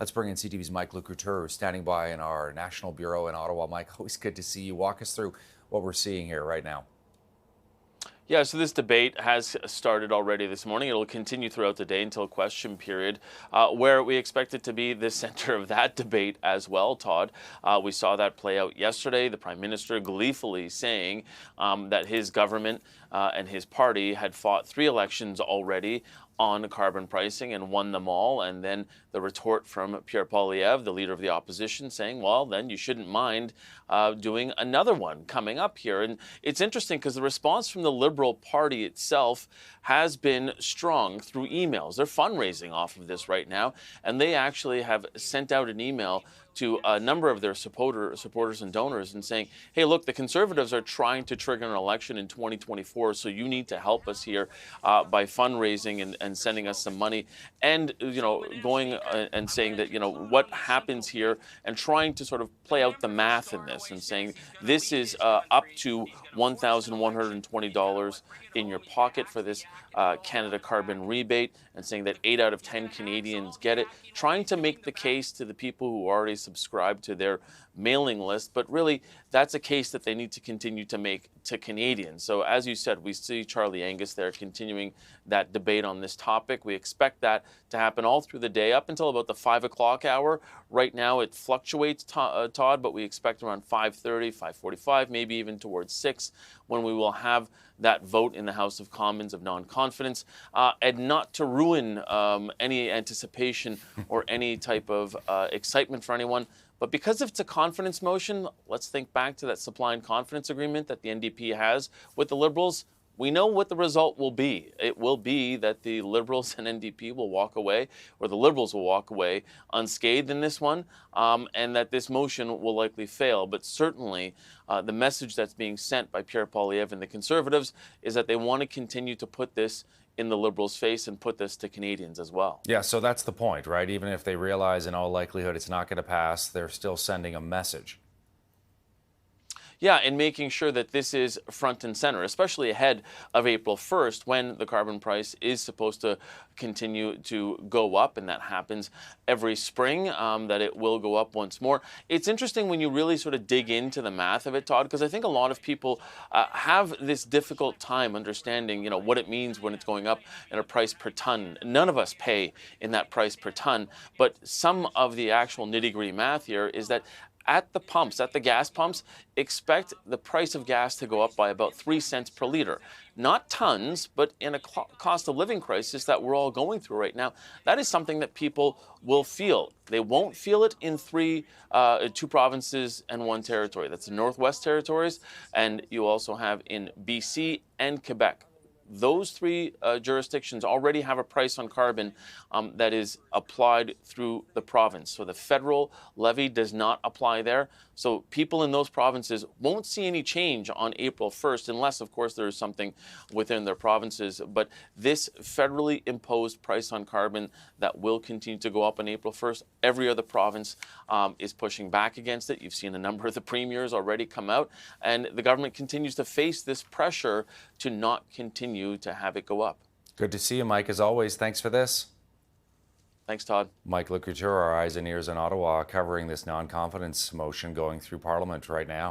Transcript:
Let's bring in CTV's Mike Couteur, standing by in our National Bureau in Ottawa. Mike, always good to see you. Walk us through what we're seeing here right now. Yeah, so this debate has started already this morning. It'll continue throughout the day until question period, where we expect it to be the center of that debate as well, Todd. We saw that play out yesterday. The Prime Minister gleefully saying that his government and his party had fought 3 elections already on carbon pricing and won them all. And then the retort from Pierre Poilievre, the leader of the opposition, saying, well, then you shouldn't mind doing another one coming up here. And it's interesting because the response from the Liberal Party itself has been strong through emails. They're fundraising off of this right now, and they actually have sent out an email to a number of their supporters and donors and saying, hey, look, the Conservatives are trying to trigger an election in 2024, so you need to help us here by fundraising and sending us some money and, going and saying that, what happens here and trying to sort of play out the math in this and saying this is up to $1,120 in your pocket for this Canada carbon rebate, and saying that 8 out of 10 Canadians get it, trying to make the case to the people who already subscribe to their mailing list. But really, that's a case that they need to continue to make to Canadians. So as you said, we see Charlie Angus there continuing that debate on this topic. We expect that to happen all through the day up until about the 5 o'clock hour. Right now it fluctuates, Todd, but we expect around 5:30, 5:45, maybe even towards 6, when we will have that vote in the House of Commons of non-confidence, and not to ruin any anticipation or any type of excitement for anyone. But because it's a confidence motion, let's think back to that supply and confidence agreement that the NDP has with the Liberals. We know what the result will be. It will be that the Liberals and NDP will walk away, or the Liberals will walk away unscathed in this one, and that this motion will likely fail. But certainly the message that's being sent by Pierre Poilievre and the Conservatives is that they want to continue to put this in the Liberals' face and put this to Canadians as well. Yeah, so that's the point, right? Even if they realize in all likelihood it's not going to pass, they're still sending a message. Yeah, and making sure that this is front and center, especially ahead of April 1st, when the carbon price is supposed to continue to go up, and that happens every spring, that it will go up once more. It's interesting when you really sort of dig into the math of it, Todd, because I think a lot of people have this difficult time understanding, what it means when it's going up in a price per ton. None of us pay in that price per ton, but some of the actual nitty-gritty math here is that at the pumps, at the gas pumps, expect the price of gas to go up by about 3 cents per liter. Not tons, but in a cost of living crisis that we're all going through right now, that is something that people will feel. They won't feel it in 2 provinces and 1 territory. That's the Northwest Territories, and you also have in BC and Quebec. Those 3 jurisdictions already have a price on carbon that is applied through the province. So the federal levy does not apply there. So people in those provinces won't see any change on April 1st, unless, of course, there is something within their provinces. But this federally imposed price on carbon that will continue to go up on April 1st, every other province is pushing back against it. You've seen a number of the premiers already come out, and the government continues to face this pressure to not continue to have it go up. Good to see you, Mike, as always. Thanks for this. Thanks, Todd. Mike Couteur, our eyes and ears in Ottawa, covering this non-confidence motion going through Parliament right now.